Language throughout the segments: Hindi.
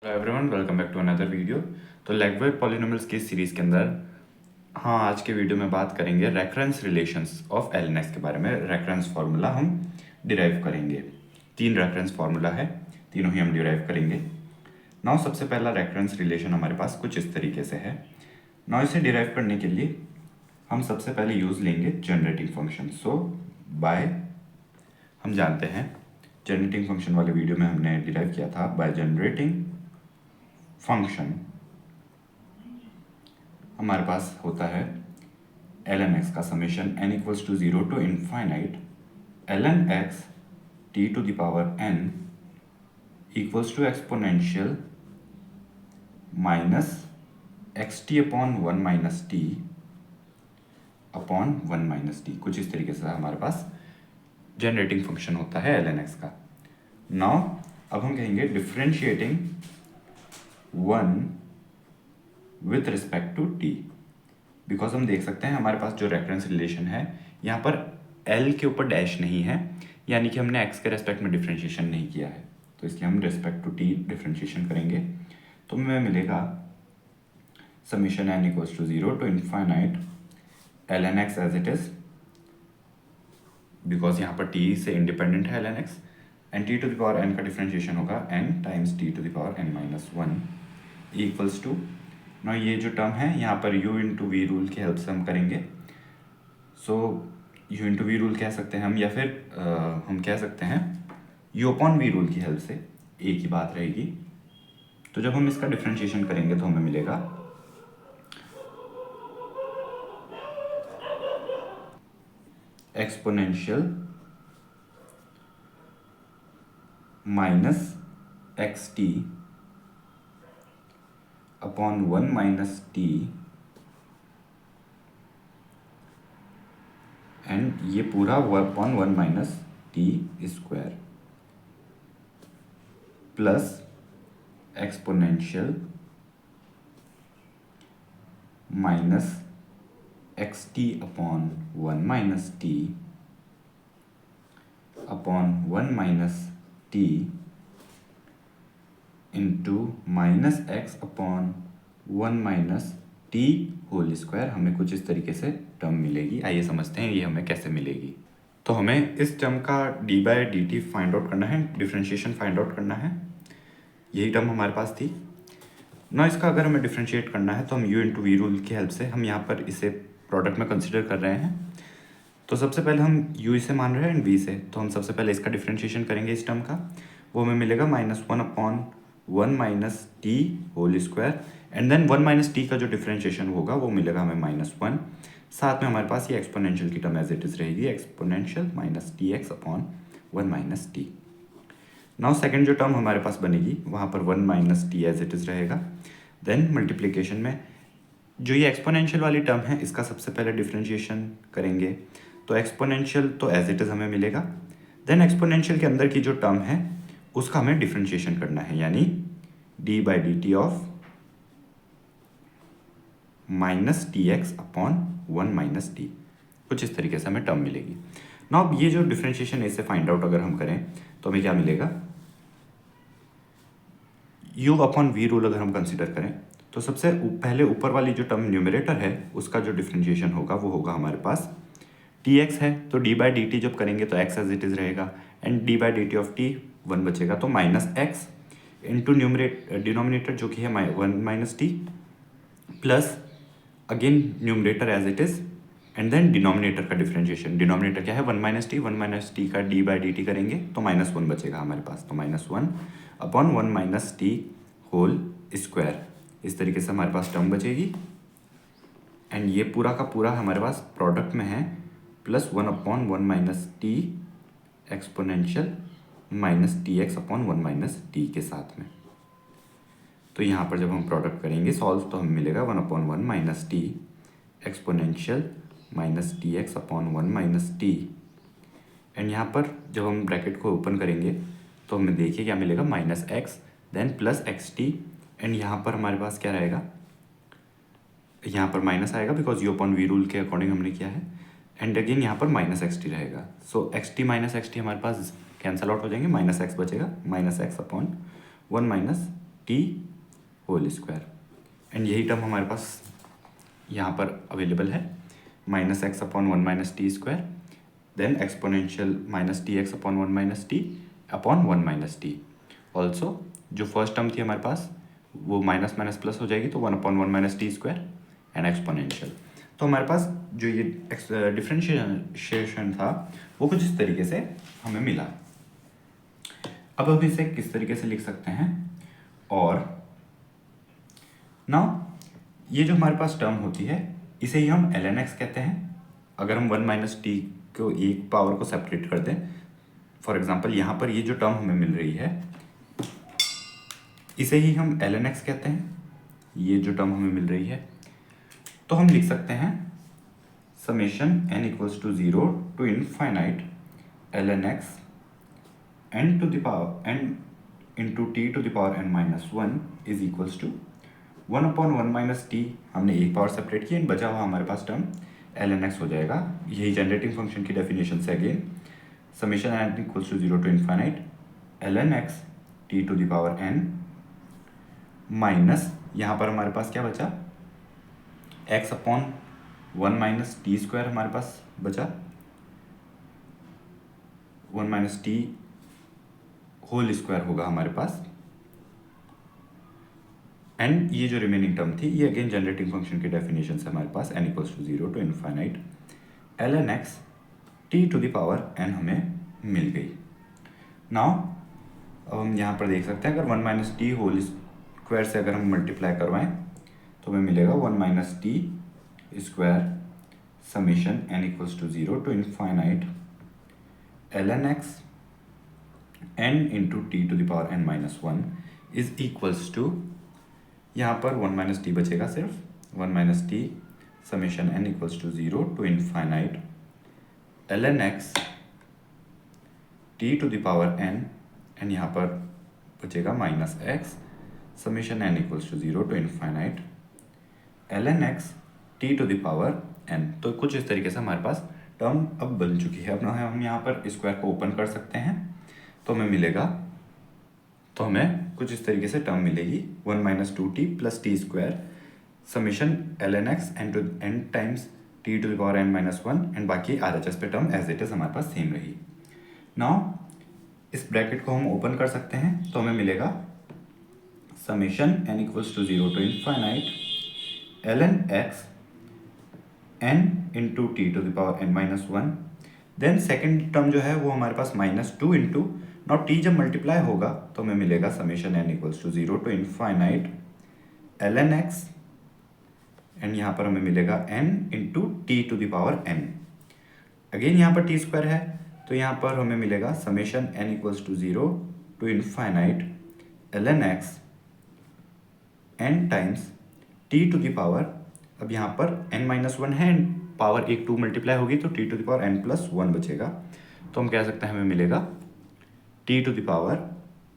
Everyone welcome back to another video. तो लैग्वेज पॉलिनोमियल्स की सीरीज़ के अंदर आज के वीडियो में बात करेंगे रेफरेंस रिलेशंस ऑफ एलएनएक्स के बारे में। रेफरेंस फार्मूला हम डिराइव करेंगे। 3 रेफरेंस फार्मूला है, तीनों ही हम डिराइव करेंगे। नाउ सबसे पहला रेफरेंस रिलेशन हमारे पास कुछ इस तरीके से है। नाउ इसे डिराइव करने के लिए हम सबसे पहले यूज़ लेंगे जनरेटिंग फंक्शन। सो बाय हम जानते हैं जनरेटिंग फंक्शन वाले वीडियो में हमने डिराइव किया था बाय जनरेटिंग फंक्शन हमारे पास होता है ln x का summation n equals to 0 to infinite ln x t to the power n equals to exponential minus x t upon 1 minus t upon 1 minus t. कुछ इस तरीके से हमारे पास जनरेटिंग फंक्शन होता है ln x का। नाउ अब हम कहेंगे differentiating 1 with respect to t, because हम देख सकते हैं हमारे पास जो रेफरेंस रिलेशन है यहाँ पर L के ऊपर डैश नहीं है, यानी कि हमने x के रेस्पेक्ट में डिफ्रेंशिएशन नहीं किया है, तो इसलिए हम रिस्पेक्ट टू t डिफ्रेंशिएशन करेंगे। तो हमें मिलेगा summation n equals to 0 to infinite ln x as it is, because यहाँ पर t से इंडिपेंडेंट है ln x, and t to the power n का डिफ्रेंशिएशन होगा n times t to the power n minus 1 equals to. ना ये जो टर्म है यहाँ पर u इंटू वी रूल की हेल्प से हम करेंगे। So u into v rule कह सकते हैं हम, या फिर हम कह सकते हैं u अपॉन वी रूल की हेल्प से, एक ही बात रहेगी। तो जब हम इसका डिफ्रेंशिएशन करेंगे तो हमें मिलेगा exponential minus x t upon 1 minus t, and ये पूरा upon 1 minus t square plus exponential minus x t upon 1 minus t upon 1 minus t into minus x upon 1 minus t whole square. हमें कुछ इस तरीके से टर्म मिलेगी। आइए समझते हैं ये हमें कैसे मिलेगी। तो हमें इस टर्म का d by d T find out करना है, डिफ्रेंशिएशन फाइंड आउट करना है। यही टर्म हमारे पास थी ना। इसका अगर हमें डिफ्रेंशिएट करना है तो हम u इंटू वी रूल की हेल्प से हम यहाँ पर इसे प्रोडक्ट में कंसिडर कर रहे हैं। तो सबसे पहले हम u इसे मान रहे हैं एंड v से, तो हम सबसे पहले इसका डिफ्रेंशिएशन करेंगे इस टर्म का। वो हमें मिलेगा minus 1 upon 1 minus t whole square, and then 1 minus t का जो डिफ्रेंशिएशन होगा वो मिलेगा हमें -1। साथ में हमारे पास ये एक्सपोनेंशियल की टर्म एज इट इज रहेगी, exponential minus t x upon 1 minus t. Now second जो टर्म हमारे पास बनेगी वहाँ पर 1 minus t as it is रहेगा। देन मल्टीप्लीकेशन में जो ये एक्सपोनेंशियल वाली टर्म है इसका सबसे पहले डिफ्रेंशिएशन करेंगे, तो एक्सपोनेंशियल तो एज इट इज हमें मिलेगा। देन एक्सपोनेंशियल के अंदर की जो टर्म है उसका हमें डिफ्रेंशिएशन करना है, यानी D by d T of minus t x upon 1 minus t. कुछ इस तरीके से हमें टर्म मिलेगी। ना अब ये जो डिफ्रेंशिएशन इसे फाइंड आउट अगर हम करें तो हमें क्या मिलेगा, u अपॉन वी रूल अगर हम कंसिडर करें तो सबसे पहले ऊपर वाली जो टर्म न्यूमरेटर है उसका जो डिफ्रेंशिएशन होगा वो होगा हमारे पास टी एक्स है, तो डी बाई डी टी जब करेंगे तो एक्स एज इट इज रहेगा, and D by d T of T 1 बचेगा, तो माइनस एक्स इंटू डिनोमिनेटर जो कि है 1 minus t plus again numerator as it is, and then denominator का डिफ्रेंशिएशन। डिनोमिनेटर क्या है 1 माइनस टी का डी बाई डी टी करेंगे तो -1 बचेगा हमारे पास, तो -1 upon 1 minus t whole square. इस तरीके से हमारे पास टर्म बचेगी, एंड ये पूरा का पूरा हमारे पास प्रोडक्ट में है plus 1 upon 1 minus T exponential minus t x upon 1 minus T के साथ में। तो यहाँ पर जब हम प्रोडक्ट करेंगे सॉल्व तो हमें मिलेगा 1 upon 1 minus T exponential minus t x upon 1 minus t, and यहाँ पर जब हम ब्रैकेट को ओपन करेंगे तो हमें देखिए क्या मिलेगा, minus x then plus x t, and यहाँ पर हमारे पास क्या रहेगा, यहाँ पर माइनस आएगा because u upon v rule के अकॉर्डिंग हमने किया है, एंड अगेन यहाँ पर माइनस एक्स टी रहेगा। सो एक्स टी हमारे पास कैंसल आउट हो जाएंगे, माइनस एक्स बचेगा, minus x upon 1 minus t whole square. And यही टर्म हमारे पास यहाँ पर अवेलेबल है, minus x upon one minus t square, then exponential minus t x upon one minus t upon one minus t. Also जो फर्स्ट टर्म थी हमारे पास वो माइनस माइनस प्लस हो जाएगी, तो one upon one minus t square and exponential. तो हमारे पास जो ये डिफ्रेंशिएशन था वो कुछ इस तरीके से हमें मिला। अब हम इसे किस तरीके से लिख सकते हैं, और नाउ ये जो हमारे पास टर्म होती है इसे ही हम ln x कहते हैं। अगर हम वन माइनस टी को एक पावर को सेपरेट कर दें, फॉर एग्जांपल यहाँ पर ये जो टर्म हमें मिल रही है इसे ही हम ln x कहते हैं, ये जो टर्म हमें मिल रही है। तो हम लिख सकते हैं summation n equals to 0 to infinite ln x n to the power n into T to the power n minus one is equals to one upon one minus t, हमने एक पावर सेपरेट किया, बचा हुआ हमारे पास टर्म ln x हो जाएगा। यही जनरेटिंग फंक्शन की डेफिनेशन से again summation n equals to 0 to infinite ln x t to the power n minus यहाँ पर हमारे पास क्या बचा, x upon one minus t square हमारे पास बचा, one minus t whole square होगा हमारे पास। एंड ये जो रिमेनिंग टर्म थी ये अगेन जनरेटिंग फंक्शन की डेफिनेशन से हमारे पास n equals to 0 to infinite ln x t to the power n हमें मिल गई। नाउ अब हम यहाँ पर देख सकते हैं, अगर one minus t whole square से अगर हम मल्टीप्लाई करवाएं तो हमें मिलेगा one minus t square summation n equals to 0 to infinite ln x n into T to the power n minus one is equals to, यहाँ पर वन माइनस टी बचेगा सिर्फ, one minus t summation n equals to 0 to infinite ln x t to the power n and यहाँ पर बचेगा minus x summation n equals to 0 to infinite ln x t to the power n। तो कुछ इस तरीके से हमारे पास टर्म अब बन चुकी है। अब हम यहाँ पर स्क्वायर को ओपन कर सकते हैं, तो हमें मिलेगा, तो हमें कुछ इस तरीके से टर्म मिलेगी, one minus two t plus t square summation ln x n to n times t to the power n minus one, and बाकी RHS पे टर्म एज इट इज हमारे पास सेम रही। नाउ इस ब्रैकेट को हम ओपन कर सकते हैं, तो हमें मिलेगा summation n equals to 0 to infinite ln x n into T to the power n minus one, then second term जो है वो हमारे पास minus two into, now T जब मल्टीप्लाई होगा तो हमें मिलेगा summation n equals to 0 to infinite ln x, and यहाँ पर हमें मिलेगा n into T to the power n। Again यहाँ पर टी स्क्वायर है तो यहाँ पर हमें मिलेगा summation n equals to 0 to infinite ln x n times t to the power, अब यहाँ पर n माइनस वन है, पावर एक टू मल्टीप्लाई होगी तो t to the power n plus one बचेगा, तो हम कह सकते हैं हमें मिलेगा t to the power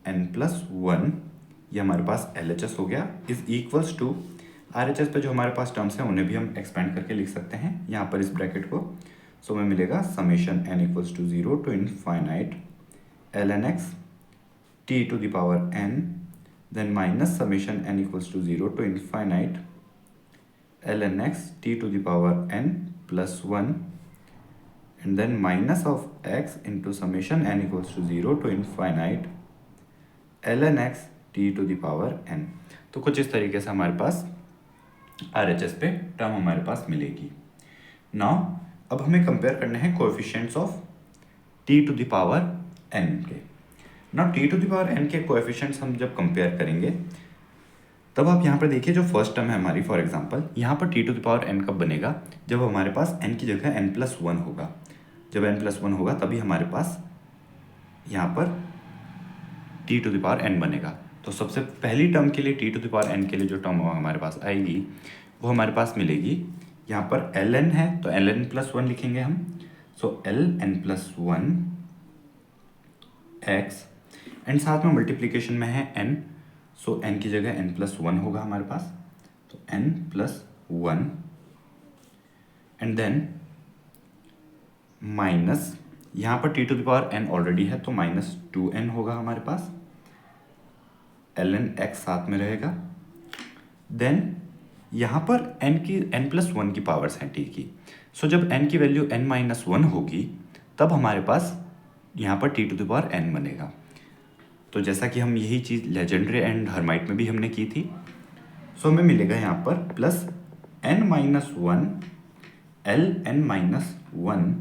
n plus one, ये हमारे पास LHS हो गया, इज इक्वल्स टू RHS पे जो हमारे पास टर्म्स हैं उन्हें भी हम एक्सपेंड करके लिख सकते हैं यहाँ पर इस ब्रैकेट को। सो हमें मिलेगा summation n equals to 0 to infinite ln x t to the power n, then minus summation n equals to 0 to infinite ln x t to the power n plus one, and then minus of x into summation n equals to 0 to infinite ln x t to the power n। तो कुछ इस तरीके से हमारे पास RHS पे टर्म हमारे पास मिलेगी। नाउ अब हमें कंपेयर करने हैं coefficients of t to the power n के। Now t to the power n के कोएफिशिएंट्स हम जब कंपेयर करेंगे तब आप यहाँ पर देखिए, जो फर्स्ट टर्म है हमारी, फॉर एग्जांपल यहाँ पर t to the power n कब बनेगा, जब हमारे पास n की जगह n प्लस वन होगा। जब n प्लस वन होगा तभी हमारे पास यहाँ पर t to the power n बनेगा। तो सबसे पहली टर्म के लिए t to the power n के लिए जो टर्म हमारे पास आएगी वो हमारे पास मिलेगी, यहाँ पर ln है तो ln प्लस वन लिखेंगे हम, सो ln plus one x, and साथ में मल्टीप्लीकेशन में है n, सो n की जगह n प्लस वन होगा हमारे पास, तो n plus one, and then minus, यहाँ पर t to the power n already है तो माइनस टू n होगा हमारे पास, ln x साथ में रहेगा। देन यहाँ पर n+1 की पावर्स हैं t की। सो जब n की वैल्यू n-1 होगी तब हमारे पास यहाँ पर t⁴n बनेगा। तो जैसा कि हम यही चीज़ लेजेंडरी एंड हर्माइट में भी हमने की थी। सो हमें मिलेगा यहाँ पर plus n-1 ln-1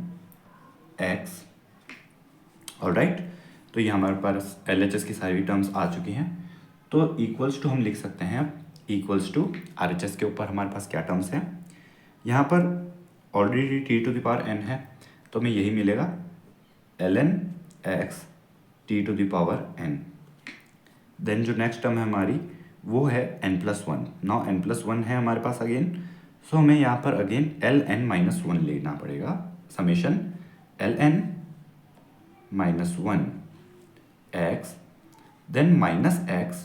x। Alright, तो ये हमारे पास LHS की सारी टर्म्स आ चुकी हैं। तो इक्वल्स टू हम लिख सकते हैं इक्वल्स टू RHS के ऊपर हमारे पास क्या टर्म्स हैं। यहाँ पर ऑलरेडी t⁴n है तो हमें यही मिलेगा ln x t⁴n। देन जो नेक्स्ट टर्म है हमारी वो है n+1। नाउ n+1 है हमारे पास अगेन। सो हमें यहाँ पर अगेन ln-1 लेना पड़ेगा। Summation ln-1 x then minus x।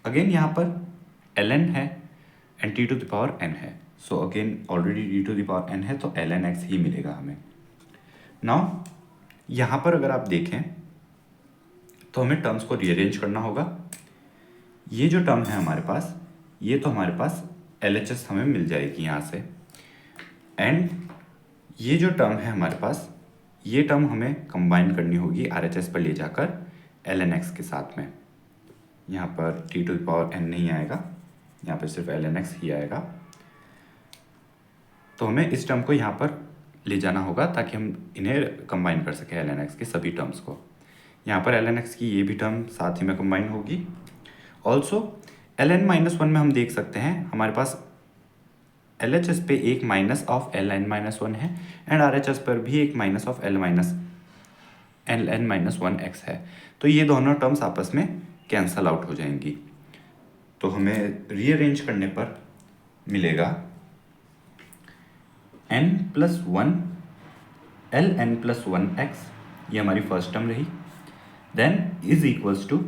Again यहाँ पर ln है एंड t⁴n है। सो अगेन ऑलरेडी t⁴n है तो ln x ही मिलेगा हमें। नाउ यहाँ पर अगर आप देखें तो हमें टर्म्स को रीअरेंज करना होगा। ये जो टर्म है हमारे पास, ये तो हमारे पास LHS हमें मिल जाएगी यहाँ से। एंड ये जो टर्म है हमारे पास, ये टर्म हमें कंबाइन करनी होगी RHS पर ले जाकर ln x के साथ में। यहाँ पर t⁴n नहीं आएगा, यहाँ पर सिर्फ ln x ही आएगा। तो हमें इस टर्म को यहाँ पर ले जाना होगा ताकि हम इन्हें कंबाइन कर सकें ln x के सभी टर्म्स को। यहाँ पर ln x की ये भी टर्म साथ ही में कंबाइन होगी। ऑल्सो ln-1 में हम देख सकते हैं हमारे पास LHS पे एक माइनस ऑफ ln-1 है एंड RHS पर भी एक माइनस ऑफ ln-1x है। तो ये दोनों टर्म्स आपस में कैंसल आउट हो जाएंगी। तो हमें रीअरेंज करने पर मिलेगा n+1 ln+1x, ये हमारी फर्स्ट टर्म रही। Then is equals to,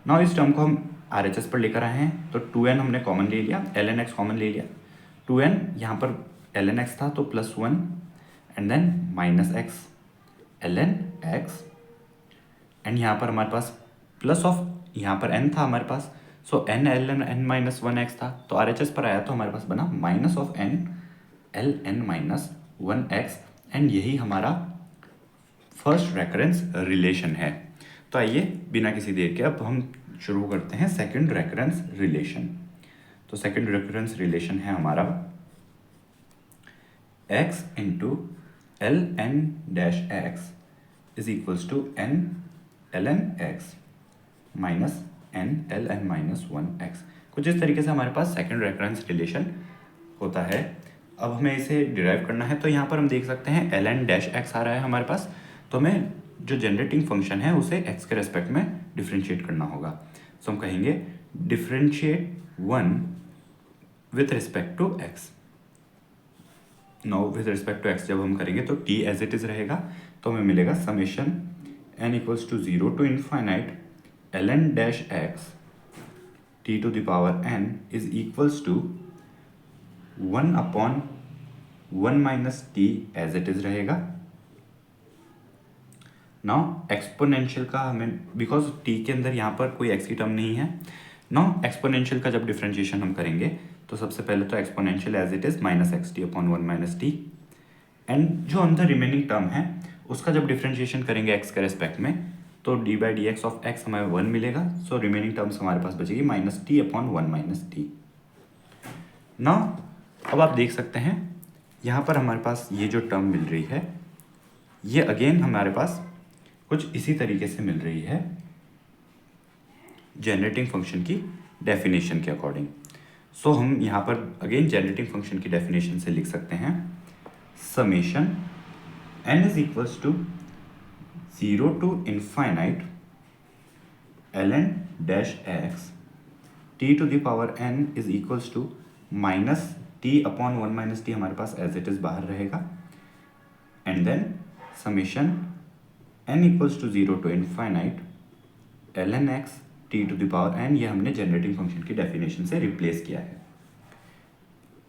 now इस टर्म को हम RHS पर लेकर आए हैं तो 2n हमने कॉमन ले लिया, ln x कॉमन ले लिया। 2n यहाँ पर ln x था तो +1 and then minus x ln x and यहाँ पर हमारे पास प्लस ऑफ यहाँ पर n था हमारे पास। सो n ln-1x था तो RHS पर आया तो हमारे पास बना minus of n ln-1x and यही हमारा फर्स्ट रेकरेंस रिलेशन है। तो आइए बिना किसी देर के अब हम शुरू करते हैं सेकंड रेकरेंस रिलेशन। तो सेकंड रेकरेंस रिलेशन है हमारा x into ln-x is equals to n ln x minus n ln-1x। कुछ इस तरीके से हमारे पास सेकंड रेकरेंस रिलेशन होता है। अब हमें इसे डिराइव करना है तो यहाँ पर हम देख सकते हैं ln-x आ रहा है हमारे पास। तो हमें जो जनरेटिंग फंक्शन है उसे x के रेस्पेक्ट में डिफ्रेंशिएट करना होगा। सो हम कहेंगे differentiate 1 with respect to x। Now with respect to x जब हम करेंगे तो t एज इट इज रहेगा। तो हमें मिलेगा summation n equals to 0 to infinite ln-x t⁴n is equals to 1/1 minus t as it is रहेगा। नाउ एक्सपोनेंशियल का हमें, बिकॉज t के अंदर यहाँ पर कोई x की टर्म नहीं है। नाउ एक्सपोनेंशियल का जब डिफरेंशिएशन हम करेंगे तो सबसे पहले तो exponential as it is minus xt/1 minus t and जो अंदर रिमेनिंग टर्म है उसका जब डिफरेंशिएशन करेंगे x के रेस्पेक्ट में तो d/dx ऑफ x हमें 1 मिलेगा। सो रिमेनिंग टर्म्स हमारे पास बचेगी minus t/1 minus t। Now अब आप देख सकते हैं यहाँ पर हमारे पास ये जो टर्म मिल रही है ये अगेन हमारे पास कुछ इसी तरीके से मिल रही है जनरेटिंग फंक्शन की डेफिनेशन के अकॉर्डिंग। सो हम यहाँ पर अगेन जनरेटिंग फंक्शन की डेफिनेशन से लिख सकते हैं summation n is equals to 0 to infinite ln-x t⁴n is equals to minus t/1 minus t हमारे पास एज इट इज बाहर रहेगा and then summation n equals to 0 to infinite ln-x t⁴n, ये हमने जनरेटिंग फंक्शन की डेफिनेशन से रिप्लेस किया है।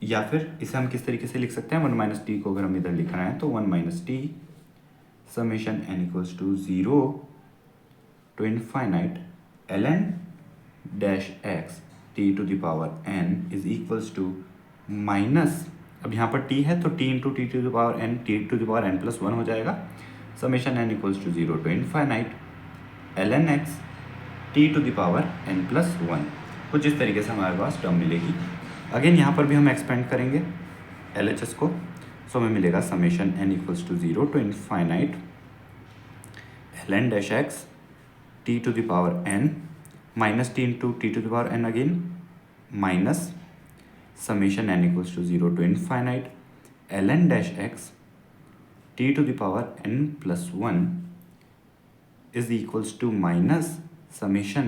या फिर इसे हम किस तरीके से लिख सकते हैं 1 माइनस टी को अगर हम इधर लिखना है तो 1 minus t summation n equals to 0 to infinite ln dash x t to the power n is equals to minus, अब यहाँ पर t है तो t into T to the power n, t to the power n plus one हो जाएगा, summation n equals to 0 to infinite ln x t to the power n plus one. कुछ इस तरीके से हमारे पास टर्म मिलेगी। अगेन यहाँ पर भी हम एक्सपेंड करेंगे LHS को, सो हमें मिलेगा summation n equals to 0 to infinite ln dash x t to the power n minus t into T to the power n again minus summation n equals to 0 to infinite ln dash x t to the power n plus one is equals to minus summation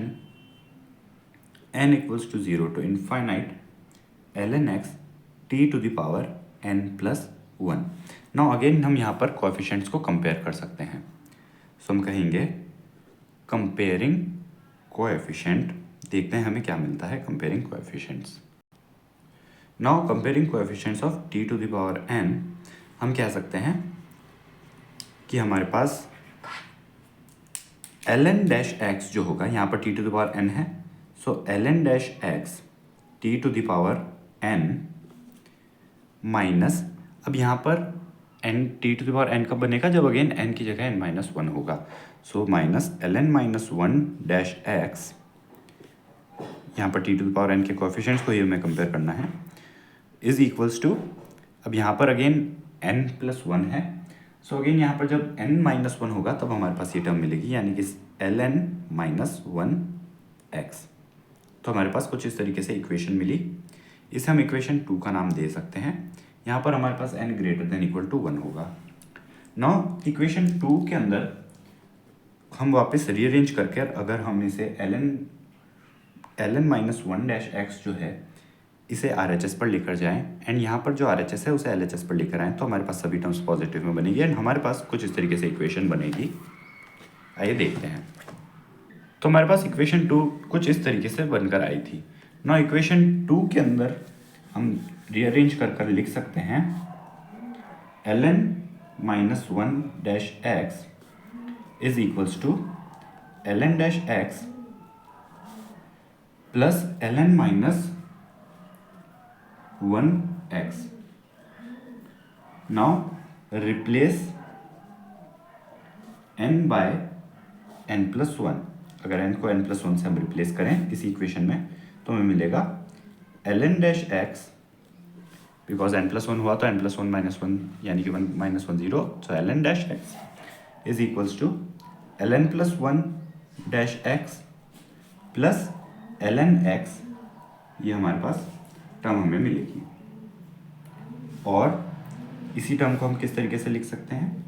n equals to 0 to infinite ln x t to the power n plus 1। now again हम यहाँ पर coefficients को compare कर सकते हैं, so हम कहेंगे comparing coefficient, देखते हैं हमें क्या मिलता है comparing coefficients। now comparing coefficients of t to the power n, हम कह सकते हैं कि हमारे पास ln डैश एक्स जो होगा, यहाँ पर t to the power n है, so ln dash x t to the power n minus, अब यहाँ पर n t to the power n कब बनेगा, जब अगेन n की जगह n माइनस वन होगा, so minus ln minus one dash x, यहाँ पर t to the power n के कोएफिशिएंट्स को ही हमें कंपेयर करना है, इज इक्वल्स टू, अब यहाँ पर अगेन n प्लस वन है, सो अगेन यहाँ पर जब n माइनस वन होगा तब हमारे पास ये टर्म मिलेगी, यानी कि ln माइनस वन एक्स। तो हमारे पास कुछ इस तरीके से इक्वेशन मिली, इसे हम इक्वेशन 2 का नाम दे सकते हैं। यहाँ पर हमारे पास n greater than equal to 1 होगा। नाउ इक्वेशन 2 के अंदर हम वापस रीअरेंज करके अगर हम इसे ln minus one dash x जो है इसे RHS पर लेकर जाएं एंड यहाँ पर जो RHS है उसे LHS पर लेकर आएँ, तो हमारे पास सभी टर्म्स पॉजिटिव में बनेगी एंड हमारे पास कुछ इस तरीके से इक्वेशन बनेगी। आइए देखते हैं। तो हमारे पास इक्वेशन 2 कुछ इस तरीके से बनकर आई थी। ना इक्वेशन 2 के अंदर हम रीअरेंज कर लिख सकते हैं ln minus one dash x is equals to ln dash x plus ln minus one x. Now replace n by n plus one, अगर n को n प्लस वन से हम रिप्लेस करें इस इक्वेशन में तो हमें मिलेगा ln dash x, because n plus one हुआ तो n plus one minus one यानी कि one minus one zero, so ln dash x is equals to ln plus one dash x plus ln x, ये हमारे पास टर्म हमें मिलेगी। और इसी टर्म को हम किस तरीके से लिख सकते हैं,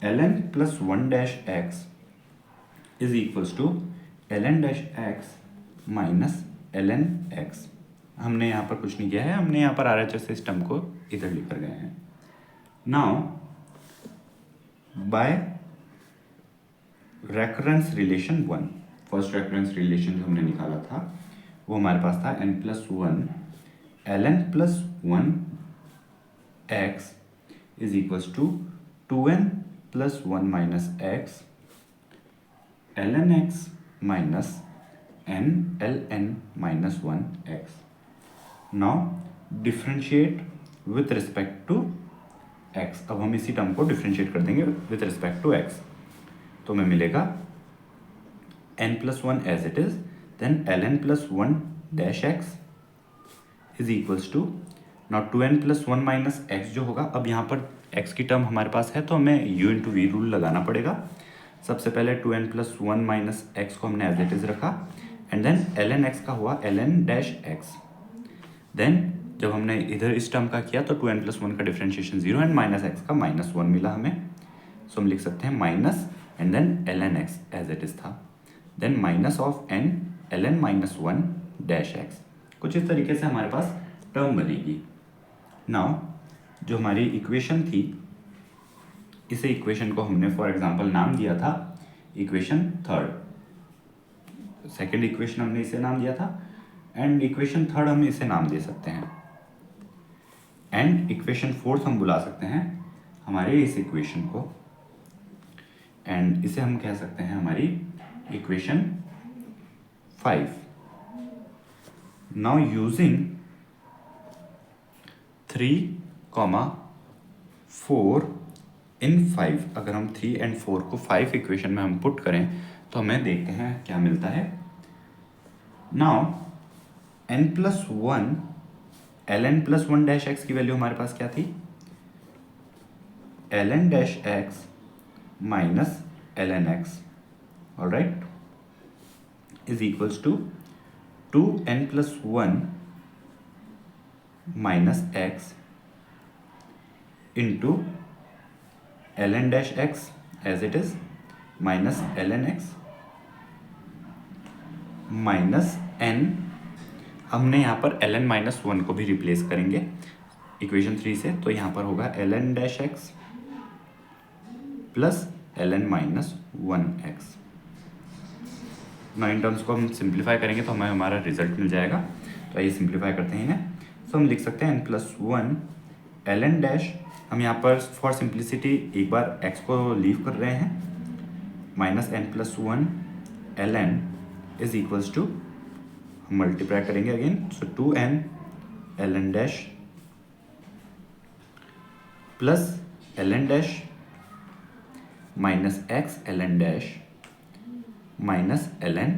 ln plus one dash x is equals to ln dash x minus ln x. हमने यहाँ पर कुछ नहीं किया है, हमने यहाँ पर RHS से इस टर्म को इधर लेकर गए हैं। Now by recurrence relation one, first recurrence relation जो हमने निकाला था वो हमारे पास था n plus one ln plus one x is equals to 2n plus one minus x ln x minus n ln minus one x. Now differentiate with respect to x, अब हम इसी टर्म को डिफ्रेंशिएट कर देंगे विथ रिस्पेक्ट टू x, तो हमें मिलेगा n plus one as it is, then ln plus one dash x is equals to now 2n plus one minus x जो होगा, अब यहाँ पर x की टर्म हमारे पास है तो हमें u इंटू वी रूल लगाना पड़ेगा। सबसे पहले 2n plus one minus x को हमने एज इट इज रखा एंड देन ln x का हुआ ln डैश एक्स, देन जब हमने इधर इस टर्म का किया तो 2n प्लस वन का डिफ्रेंशिएशन 0 एंड माइनस एक्स का माइनस वन मिला हमें, सो हम लिख सकते हैं minus and then ln x as it is था, then minus of n ln minus one dash X. कुछ इस तरीके से हमारे पास टर्म बनेगी। नाउ जो हमारी इक्वेशन थी, इसे इक्वेशन को हमने फॉर एग्जांपल नाम दिया था इक्वेशन थर्ड, सेकंड इक्वेशन हमने इसे नाम दिया था एंड इक्वेशन थर्ड हम इसे नाम दे सकते हैं एंड इक्वेशन फोर्थ हम बुला सकते हैं हमारे इस इक्वेशन को एंड इसे हम कह सकते हैं हमारी इक्वेशन 5। नाउ यूजिंग 3,4 इन 5, अगर हम 3 एंड 4 को 5 इक्वेशन में हम पुट करें तो हमें देखते हैं क्या मिलता है। Now n+1 ln+1 dash x की वैल्यू हमारे पास क्या थी, ln dash x minus ln x, alright, is equals to 2n+1 minus x into ln dash x as it is minus ln x minus n, हमने यहाँ पर ln माइनस 1 को भी रिप्लेस करेंगे इक्वेशन 3 से, तो यहाँ पर होगा ln dash x plus ln minus 1x। इन टर्म्स को हम सिंप्लीफाई करेंगे तो हमें हमारा रिजल्ट मिल जाएगा। तो आइए सिंप्लीफाई करते हैं इन्हें। तो हम लिख सकते हैं n+1 ln डैश, हम यहाँ पर फॉर सिंप्लिसिटी एक बार x को लीव कर रहे हैं, minus n+1 ln is equals to, हम मल्टीप्लाई करेंगे again, so 2n ln dash plus ln dash minus x ln dash minus ln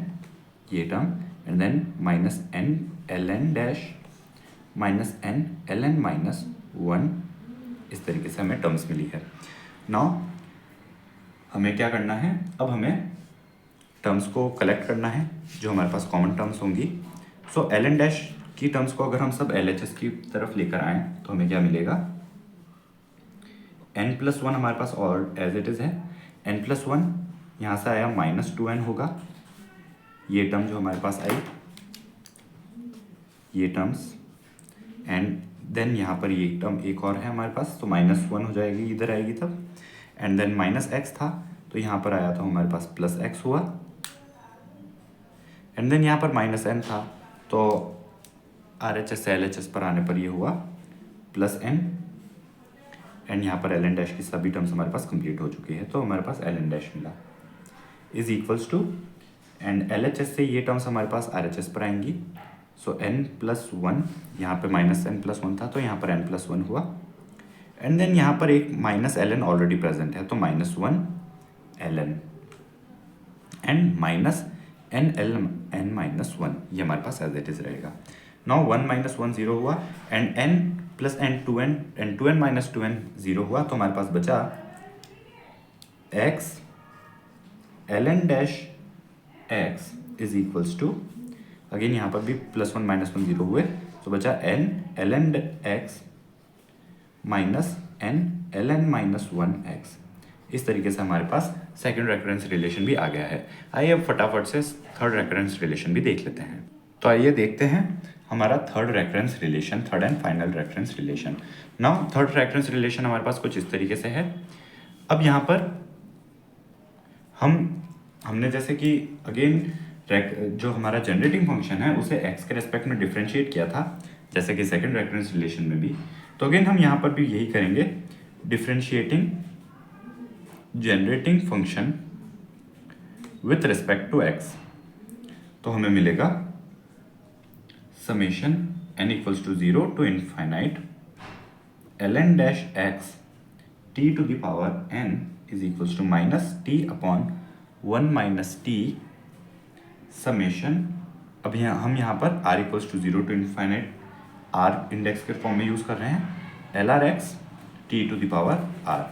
ये term and then minus n ln dash minus n ln minus 1, इस तरीके से हमें टर्म्स मिली है। नाउ हमें क्या करना है, अब हमें टर्म्स को कलेक्ट करना है जो हमारे पास कॉमन टर्म्स होंगी। सो ln डैश की टर्म्स को अगर हम सब LHS की तरफ लेकर आएँ तो हमें क्या मिलेगा, n+1 हमारे पास और एज इट इज़ है, n+1 यहाँ से आया माइनस 2n होगा, ये टर्म जो हमारे पास आई, ये टर्म्स, एंड देन यहाँ पर ये टर्म एक और है हमारे पास, तो -1 हो जाएगी, इधर आएगी तब, एंड देन -x था तो यहाँ पर आया तो हमारे पास +x हुआ, एंड देन यहाँ पर -n था तो RHS से LHS पर आने पर ये हुआ +n, एंड यहाँ पर ln डैश की सभी टर्म्स हमारे पास कंप्लीट हो चुकी है, तो हमारे पास ln डैश मिला is equals to, and LHS से ये टर्म्स हमारे पास RHS पर आएंगी, सो n+1, यहाँ पे -n+1 था तो यहाँ पर n+1 हुआ, एंड देन यहाँ पर एक -ln ऑलरेडी प्रेजेंट है तो -1 ln and minus n minus 1, ये हमारे पास एज इट इज रहेगा। नाउ 1 - 1 0 हुआ, and n + n 2n and 2n - 2n 0 हुआ, तो हमारे पास बचा x ln dash x is equals to, again यहाँ पर भी +1 - 1 0 हुए, तो बचा n ln x minus n ln minus 1x। इस तरीके से हमारे पास सेकंड रेफरेंस रिलेशन भी आ गया है। आइए अब फटाफट से थर्ड रेफरेंस रिलेशन भी देख लेते हैं। तो आइए देखते हैं हमारा third reference relation, third and final reference relation. Now third reference relation हमारे पास कुछ इस तरीके से है। अब यहाँ पर हमने जैसे कि अगेन जो हमारा जनरेटिंग फंक्शन है उसे x के रेस्पेक्ट में डिफरेंशिएट किया था, जैसे कि सेकंड रेफरेंस रिलेशन में भी, तो अगेन हम यहाँ पर भी यही करेंगे, differentiating generating function with respect to x। तो हमें मिलेगा summation n equals to 0 to infinite ln dash x t to the power n is equals to minus t upon 1 minus t summation, अब हम यहाँ पर r equals to 0 to infinite r index के फॉर्म में यूज कर रहे हैं, lrx t to the power r।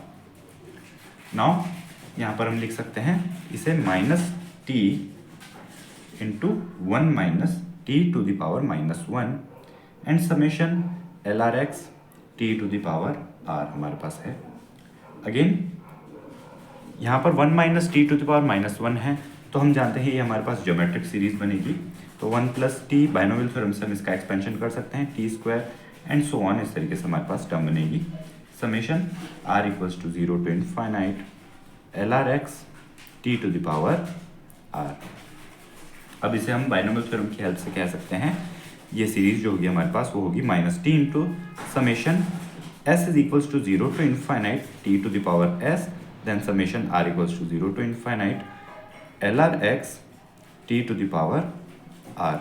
Now यहाँ पर हम लिख सकते हैं इसे minus t into 1 minus t to the power -1 and summation lrx t to the power r हमारे पास है। अगेन यहाँ पर 1 minus t to the power -1 है, तो हम जानते हैं ये हमारे पास ज्योमेट्रिक सीरीज बनेगी, तो 1 + t बाइनोमियल थ्योरम से हम इसका एक्सपेंशन कर सकते हैं, t² एंड सो ऑन, इस तरीके से हमारे पास टर्म बनेगी। Summation r equals to 0 to infinite lrx t to the power r। अब इसे हम बाइनोमियल थ्योरम की हेल्प से कह सकते हैं, ये सीरीज जो होगी हमारे पास वो होगी -t into summation s is equals to 0 to infinite t to the power s, then summation r equals to 0 to infinite lrx t to the power r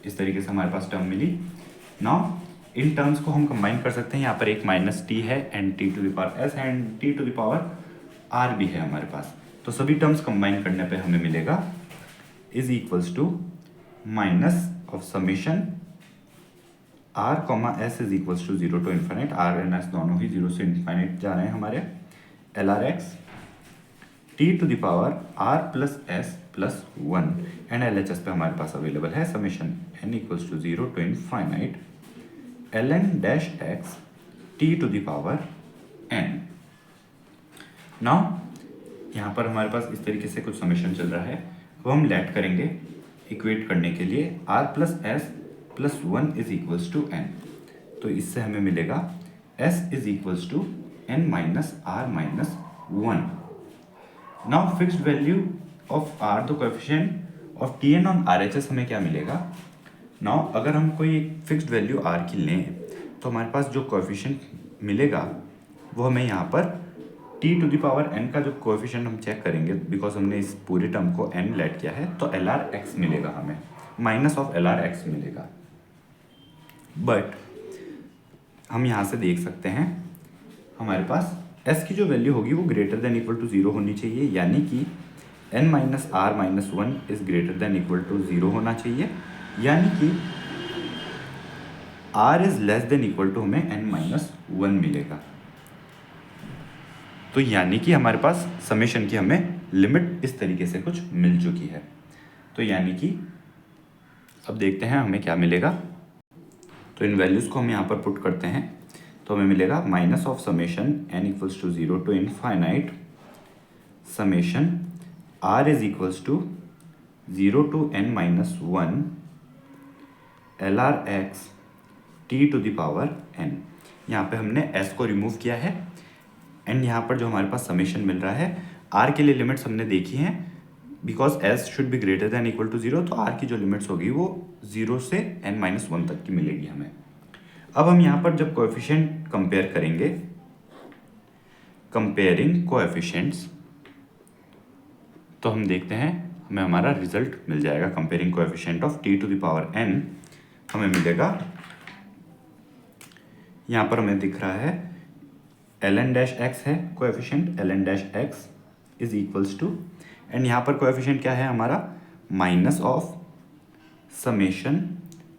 इस तरीके से हमारे पास टर्म मिली। नाउ इन टर्म्स को हम कंबाइन कर सकते हैं। यहाँ पर एक माइनस टी है and T to the power S and T to the power R भी है हमारे पास। तो सभी टर्म्स कंबाइन करने पे हमें मिलेगा is equals to minus of summation r comma s is equals to 0 to infinite, r and s दोनों ही 0 से इन्फाइनाइट जा रहे हैं हमारे, l r x t to the power r plus s plus 1 and l h s पे हमारे पास अवेलेबल है summation n equals to 0 to infinite l n dash x t to the power n. Now यहाँ पर हमारे पास इस तरीके से कुछ समेशन चल रहा है। अब हम लेट करेंगे इक्वेट करने के लिए r plus s plus 1 is equals to n. तो इससे हमें मिलेगा s is equals to n minus r minus 1। Now fixed value of r, the coefficient of tn on RHS हमें क्या मिलेगा। नाउ अगर हम कोई फिक्स्ड वैल्यू r की लें तो हमारे पास जो कोएफिशिएंट मिलेगा वो हमें यहाँ पर t to the power n का जो कोएफिशिएंट हम चेक करेंगे, बिकॉज हमने इस पूरे टर्म को n लेट किया है, तो LRx मिलेगा हमें, माइनस ऑफ LRx मिलेगा। बट हम यहाँ से देख सकते हैं हमारे पास s की जो वैल्यू होगी वो ग्रेटर देन इक्वल टू 0 होनी चाहिए, यानी कि n minus r minus 1 is greater than equal to 0 होना चाहिए, यानी कि r is less than equal to हमें n माइनस 1 मिलेगा। तो यानी कि हमारे पास समेशन की हमें लिमिट इस तरीके से कुछ मिल चुकी है। तो यानी कि अब देखते हैं हमें क्या मिलेगा। तो इन वैल्यूज़ को हम यहाँ पर पुट करते हैं तो हमें मिलेगा minus of summation n equals to 0 to infinite summation r is equals to 0 to n minus 1 LRx t to the power n। यहाँ पे हमने s को रिमूव किया है एंड यहाँ पर जो हमारे पास समेशन मिल रहा है r के लिए लिमिट्स हमने देखी हैं, because s should be greater than equal to 0, तो r की जो लिमिट्स होगी वो 0 से n माइनस 1 तक की मिलेगी हमें। अब हम यहाँ पर जब कोएफिशिएंट कंपेयर करेंगे, कंपेयरिंग कोएफिशिएंट्स, तो हम देखते हैं हमें हमारा रिजल्ट मिल जाएगा। Comparing coefficient of t to the power n हमें मिलेगा, यहाँ पर हमें दिख रहा है ln डैश x है coefficient, ln dash x is equals to, and यहाँ पर कोएफिशिएंट क्या है हमारा, minus of summation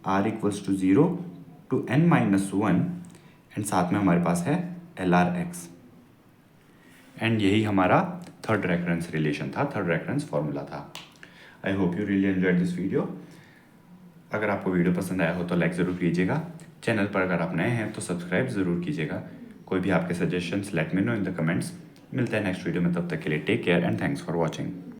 r equals to 0 to n minus 1 and साथ में हमारे पास है LRx, एंड यही हमारा थर्ड रेफरेंस रिलेशन था, थर्ड रेफरेंस फॉर्मूला था। I hope you really enjoyed this video. अगर आपको वीडियो पसंद आया हो तो लाइक ज़रूर कीजिएगा, चैनल पर अगर आप नए हैं तो सब्सक्राइब ज़रूर कीजिएगा। कोई भी आपके suggestions let me know in the comments. मिलते हैं नेक्स्ट वीडियो में, तब तक के लिए take care and thanks for watching.